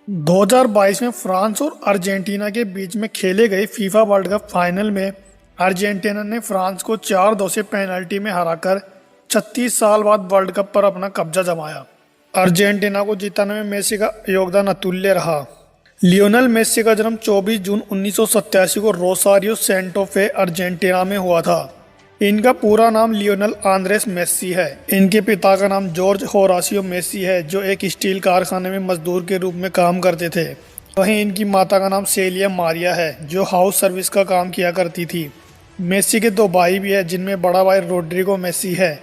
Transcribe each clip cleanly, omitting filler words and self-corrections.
2022 में फ्रांस और अर्जेंटीना के बीच में खेले गए फीफा वर्ल्ड कप फाइनल में अर्जेंटीना ने फ्रांस को 4-2 से पेनल्टी में हराकर 36 साल बाद वर्ल्ड कप पर अपना कब्जा जमाया। अर्जेंटीना को जिताने में मेसी का योगदान अतुल्य रहा। लियोनेल मेसी का जन्म 24 जून 1987 को रोसारियो सेंटो फे अर्जेंटीना में हुआ था। इनका पूरा नाम लियोनेल आंद्रेस मेसी है। इनके पिता का नाम जॉर्ज होरासियो मेसी है, जो एक स्टील कारखाने में मजदूर के रूप में काम करते थे। वहीं इनकी माता का नाम सेलिया मारिया है, जो हाउस सर्विस का काम किया करती थी। मेसी के दो भाई भी हैं, जिनमें बड़ा भाई रोड्रिगो मेसी है।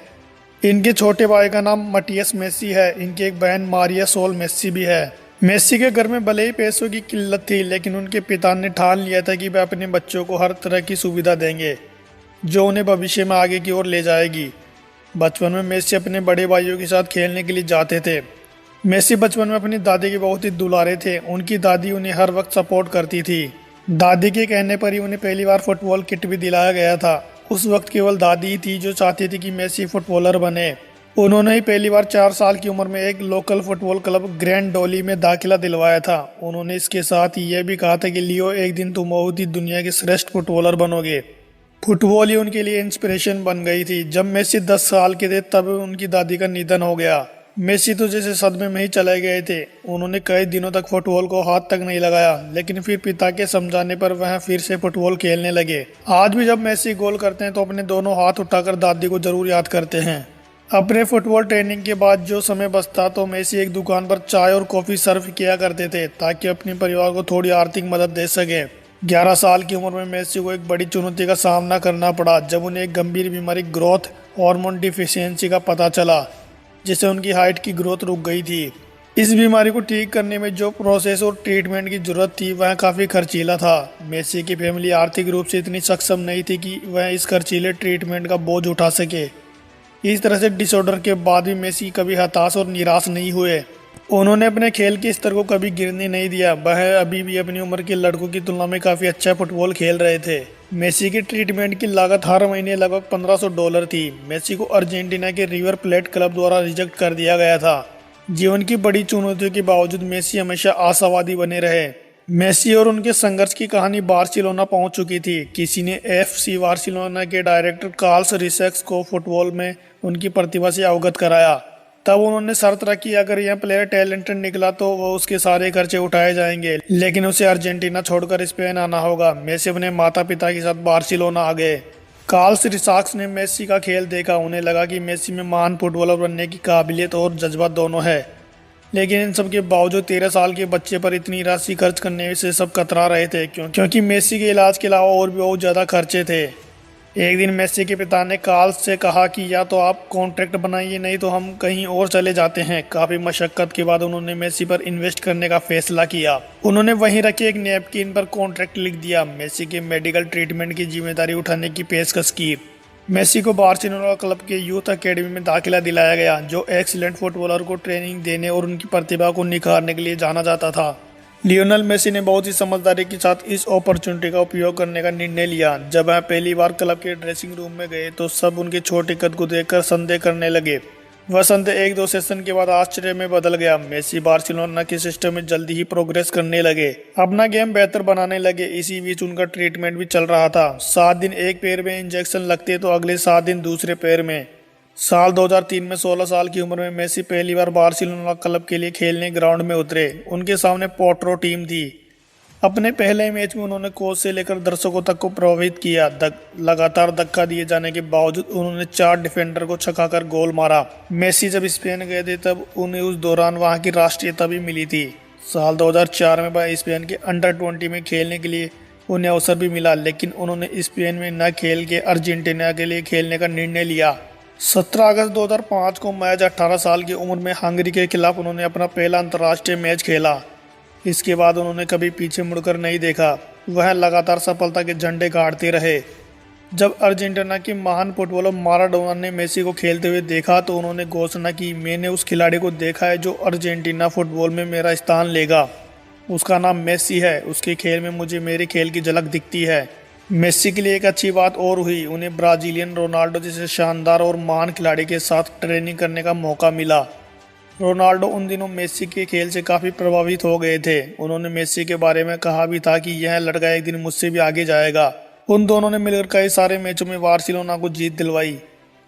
इनके छोटे भाई का नाम मटियस मेसी है। इनकी एक बहन मारिया सोल मेसी भी है। मेसी के घर में भले ही पैसों की किल्लत थी, लेकिन उनके पिता ने ठान लिया था कि वे अपने बच्चों को हर तरह की सुविधा देंगे, जो उन्हें भविष्य में आगे की ओर ले जाएगी। बचपन में मेसी अपने बड़े भाइयों के साथ खेलने के लिए जाते थे। मेसी बचपन में अपनी दादी के बहुत ही दुलारे थे। उनकी दादी उन्हें हर वक्त सपोर्ट करती थी। दादी के कहने पर ही उन्हें पहली बार फुटबॉल किट भी दिलाया गया था। उस वक्त केवल दादी ही थी जो चाहती थी कि मेसी फुटबॉलर बने। उन्होंने ही पहली बार 4 साल की उम्र में एक लोकल फुटबॉल क्लब ग्रैंड डोली में दाखिला दिलवाया था। उन्होंने इसके साथ ही यह भी कहा था कि लियो, एक दिन तुम बहुत ही दुनिया के श्रेष्ठ फुटबॉलर बनोगे। फुटबॉल ही उनके लिए इंस्पिरेशन बन गई थी। जब मेसी 10 साल के थे तब उनकी दादी का निधन हो गया। मेसी तो जैसे सदमे में ही चले गए थे। उन्होंने कई दिनों तक फुटबॉल को हाथ तक नहीं लगाया, लेकिन फिर पिता के समझाने पर वह फिर से फुटबॉल खेलने लगे। आज भी जब मेसी गोल करते हैं तो अपने दोनों हाथ उठाकर दादी को जरूर याद करते हैं। अपने फुटबॉल ट्रेनिंग के बाद जो समय बचता तो मेसी एक दुकान पर चाय और कॉफी सर्व किया करते थे, ताकि अपने परिवार को थोड़ी आर्थिक मदद दे सके। 11 साल की उम्र में मेसी को एक बड़ी चुनौती का सामना करना पड़ा, जब उन्हें एक गंभीर बीमारी ग्रोथ हार्मोन डिफिशियंसी का पता चला, जिससे उनकी हाइट की ग्रोथ रुक गई थी। इस बीमारी को ठीक करने में जो प्रोसेस और ट्रीटमेंट की जरूरत थी वह काफ़ी खर्चीला था। मेसी की फैमिली आर्थिक रूप से इतनी सक्षम नहीं थी कि वह इस खर्चीले ट्रीटमेंट का बोझ उठा सके। इस तरह से डिसऑर्डर के बाद भी मेसी कभी हताश और निराश नहीं हुए। उन्होंने अपने खेल के स्तर को कभी गिरने नहीं दिया। वह अभी भी अपनी उम्र के लड़कों की तुलना में काफ़ी अच्छा फुटबॉल खेल रहे थे। मेसी की ट्रीटमेंट की लागत हर महीने लगभग $1500 थी। मेसी को अर्जेंटीना के रिवर प्लेट क्लब द्वारा रिजेक्ट कर दिया गया था। जीवन की बड़ी चुनौतियों के बावजूद मेसी हमेशा आशावादी बने रहे। मेसी और उनके संघर्ष की कहानी बार्सिलोना पहुंच चुकी थी। किसी ने एफसी बार्सिलोना के डायरेक्टर कार्ल्स रिसेक्स को फुटबॉल में उनकी प्रतिभा से अवगत कराया। तब उन्होंने शर्त रखी, अगर यह प्लेयर टैलेंटेड निकला तो वो उसके सारे खर्चे उठाए जाएंगे, लेकिन उसे अर्जेंटीना छोड़कर स्पेन आना होगा। मेसी अपने माता पिता के साथ बार्सिलोना आ गए। कार्ल्स रिसाक्स ने मेसी का खेल देखा। उन्हें लगा कि मेसी में महान फुटबॉलर बनने की काबिलियत और जज्बा दोनों है, लेकिन इन सब के बावजूद 13 साल के बच्चे पर इतनी राशि खर्च करने से सब कतरा रहे थे, क्योंकि मेसी के इलाज के अलावा और भी बहुत ज़्यादा खर्चे थे। एक दिन मेसी के पिता ने कार्ल्स से कहा कि या तो आप कॉन्ट्रैक्ट बनाइए, नहीं तो हम कहीं और चले जाते हैं। काफ़ी मशक्क़त के बाद उन्होंने मेसी पर इन्वेस्ट करने का फैसला किया। उन्होंने वहीं रखे एक नैपकिन पर कॉन्ट्रैक्ट लिख दिया। मेसी के मेडिकल ट्रीटमेंट की जिम्मेदारी उठाने की पेशकश की। मेसी को बार्सिलोना क्लब के यूथ अकेडमी में दाखिला दिलाया गया, जो एक्सीलेंट फुटबॉलर को ट्रेनिंग देने और उनकी प्रतिभा को निखारने के लिए जाना जाता था। लियोनेल मेसी ने बहुत ही समझदारी के साथ इस अपॉर्चुनिटी का उपयोग करने का निर्णय लिया। जब वह पहली बार क्लब के ड्रेसिंग रूम में गए तो सब उनके छोटे कद को देखकर संदेह करने लगे। वह संदेह 1-2 सेशन के बाद आश्चर्य में बदल गया। मेसी बार्सिलोना के सिस्टम में जल्दी ही प्रोग्रेस करने लगे, अपना गेम बेहतर बनाने लगे। इसी बीच उनका ट्रीटमेंट भी चल रहा था। 7 दिन एक पैर में इंजेक्शन लगते तो अगले 7 दिन दूसरे पैर में। साल 2003 में 16 साल की उम्र में मेसी पहली बार बार्सिलोना क्लब के लिए खेलने ग्राउंड में उतरे। उनके सामने पोर्टो टीम थी। अपने पहले मैच में उन्होंने कोच से लेकर दर्शकों तक को प्रभावित किया। लगातार धक्का दिए जाने के बावजूद उन्होंने 4 डिफेंडर को छकाकर गोल मारा। मेसी जब स्पेन गए थे तब उन्हें उस दौरान वहां की राष्ट्रीयता भी मिली थी। साल 2004 में वह स्पेन के अंडर 20 में खेलने के लिए उन्हें अवसर भी मिला, लेकिन उन्होंने स्पेन में न खेल के अर्जेंटीना के लिए खेलने का निर्णय लिया। 17 अगस्त 2005 को मैच 18 साल की उम्र में हंगरी के खिलाफ उन्होंने अपना पहला अंतर्राष्ट्रीय मैच खेला। इसके बाद उन्होंने कभी पीछे मुड़कर नहीं देखा। वह लगातार सफलता के झंडे गाड़ते रहे। जब अर्जेंटीना के महान फुटबॉलर माराडोना ने मेसी को खेलते हुए देखा तो उन्होंने घोषणा की, मैंने उस खिलाड़ी को देखा है जो अर्जेंटीना फुटबॉल में मेरा स्थान लेगा। उसका नाम मेसी है। उसके खेल में मुझे मेरे खेल की झलक दिखती है। मेसी के लिए एक अच्छी बात और हुई, उन्हें ब्राजीलियन रोनाल्डो जैसे शानदार और महान खिलाड़ी के साथ ट्रेनिंग करने का मौका मिला। रोनाल्डो उन दिनों मेसी के खेल से काफी प्रभावित हो गए थे। उन्होंने मेसी के बारे में कहा भी था कि यह लड़का एक दिन मुझसे भी आगे जाएगा। उन दोनों ने मिलकर कई सारे मैचों में बार्सिलोना को जीत दिलवाई।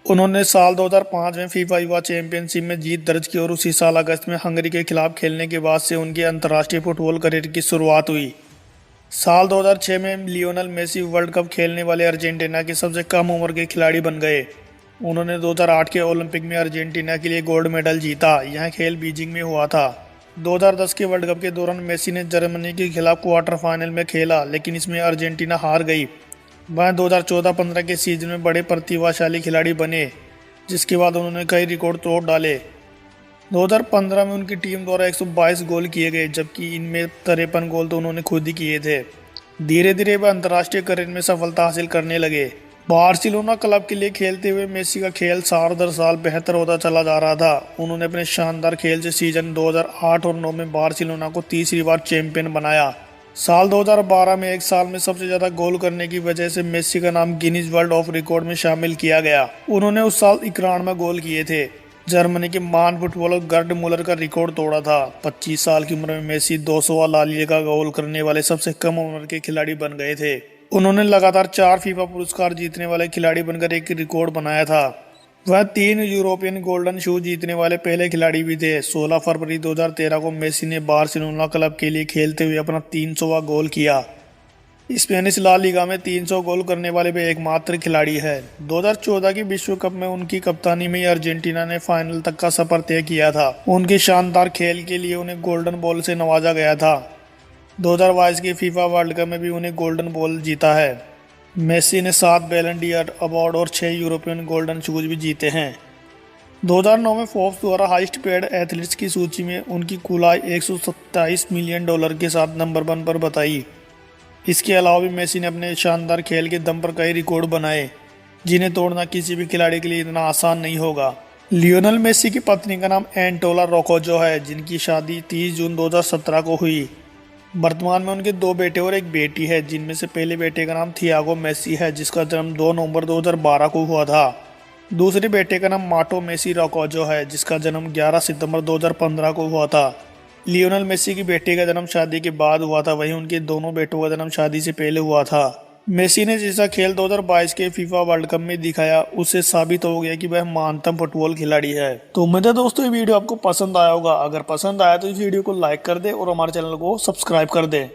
उन्होंने साल 2005 में फीफा युवा चैंपियनशिप में जीत दर्ज की और उसी साल अगस्त में हंगरी के खिलाफ खेलने के बाद से उनके अंतर्राष्ट्रीय फुटबॉल करियर की शुरुआत हुई। साल 2006 में लियोनेल मेसी वर्ल्ड कप खेलने वाले अर्जेंटीना के सबसे कम उम्र के खिलाड़ी बन गए। उन्होंने 2008 के ओलंपिक में अर्जेंटीना के लिए गोल्ड मेडल जीता। यह खेल बीजिंग में हुआ था। 2010 के वर्ल्ड कप के दौरान मेसी ने जर्मनी के खिलाफ क्वार्टर फाइनल में खेला, लेकिन इसमें अर्जेंटीना हार गई। वह 2014-15 के सीजन में बड़े प्रतिभाशाली खिलाड़ी बने, जिसके बाद उन्होंने कई रिकॉर्ड तोड़ डाले। 2015 में उनकी टीम द्वारा 122 गोल किए गए, जबकि इनमें 53 गोल तो उन्होंने खुद ही किए थे। धीरे धीरे वह अंतर्राष्ट्रीय करियर में सफलता हासिल करने लगे। बार्सिलोना क्लब के लिए खेलते हुए मेसी का खेल साल दर साल बेहतर होता चला जा रहा था। उन्होंने अपने शानदार खेल से सीजन 2008 और 9 में बार्सिलोना को तीसरी बार चैंपियन बनाया। साल 2012 में एक साल में सबसे ज्यादा गोल करने की वजह से मेसी का नाम गिनीज वर्ल्ड ऑफ रिकॉर्ड में शामिल किया गया। उन्होंने उस साल 91 गोल किए थे। जर्मनी के महान फुटबॉलर गर्ड मुलर का रिकॉर्ड तोड़ा था। 25 साल की उम्र में मेसी 200वां ला लीगा गोल करने वाले सबसे कम उम्र के खिलाड़ी बन गए थे। उन्होंने लगातार 4 फीफा पुरस्कार जीतने वाले खिलाड़ी बनकर एक रिकॉर्ड बनाया था। वह 3 यूरोपियन गोल्डन शू जीतने वाले पहले खिलाड़ी भी थे। 16 फरवरी 2013 को मेसी ने बार्सिलोना क्लब के लिए खेलते हुए अपना 300वां गोल किया। स्पेनिश ला लीगा में 300 गोल करने वाले वे एकमात्र खिलाड़ी है। 2014 के विश्व कप में उनकी कप्तानी में अर्जेंटीना ने फाइनल तक का सफर तय किया था। उनके शानदार खेल के लिए उन्हें गोल्डन बॉल से नवाजा गया था। 2022 के फीफा वर्ल्ड कप में भी उन्हें गोल्डन बॉल जीता है। मेसी ने 7 बैलन डी'ओर अवार्ड और 6 यूरोपियन गोल्डन शूज भी जीते हैं। 2009 में फोर्ब्स द्वारा हाईएस्ट पेड एथलीट्स की सूची में उनकी कुल आय $127 मिलियन के साथ नंबर 1 पर बताई। इसके अलावा भी मेसी ने अपने शानदार खेल के दम पर कई रिकॉर्ड बनाए, जिन्हें तोड़ना किसी भी खिलाड़ी के लिए इतना आसान नहीं होगा। लियोनेल मेसी की पत्नी का नाम एंटोला रोकोजो है, जिनकी शादी 30 जून 2017 को हुई। वर्तमान में उनके 2 बेटे और एक बेटी है, जिनमें से पहले बेटे का नाम थियागो मेसी है, जिसका जन्म 2 नवंबर 2012 को हुआ था। दूसरे बेटे का नाम माटो मेसी रोकोजो है, जिसका जन्म 11 सितंबर 2015 को हुआ था। लियोनेल मेसी की बेटी का जन्म शादी के बाद हुआ था, वहीं उनके दोनों बेटों का जन्म शादी से पहले हुआ था। मेसी ने जैसा खेल 2022 के फीफा वर्ल्ड कप में दिखाया, उससे साबित हो गया कि वह महानतम फुटबॉल खिलाड़ी है। तो उम्मीद है दोस्तों ये वीडियो आपको पसंद आया होगा। अगर पसंद आया तो इस वीडियो को लाइक कर दे और हमारे चैनल को सब्सक्राइब कर दे।